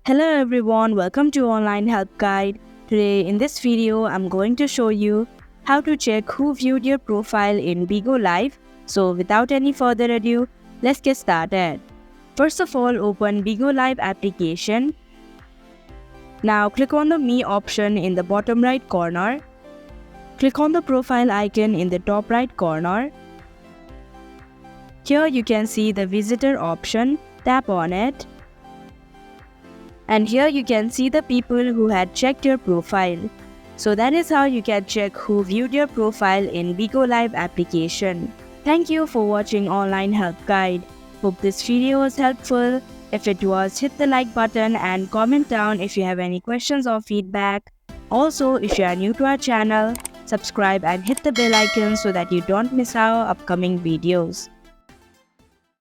Hello everyone, welcome to Online Help Guide. Today in this video, I'm going to show you how to check who viewed your profile in Bigo Live. So without any further ado, let's get started. First of all, open Bigo Live application. Now click on the Me option in the bottom right corner. Click on the profile icon in the top right corner. Here you can see the visitor option. Tap on it. And here you can see the people who had checked your profile. So that is how you can check who viewed your profile in Bigo Live application. Thank you for watching Online Help Guide. Hope this video was helpful. If it was, hit the like button and comment down if you have any questions or feedback. Also, if you are new to our channel, subscribe and hit the bell icon so that you don't miss our upcoming videos.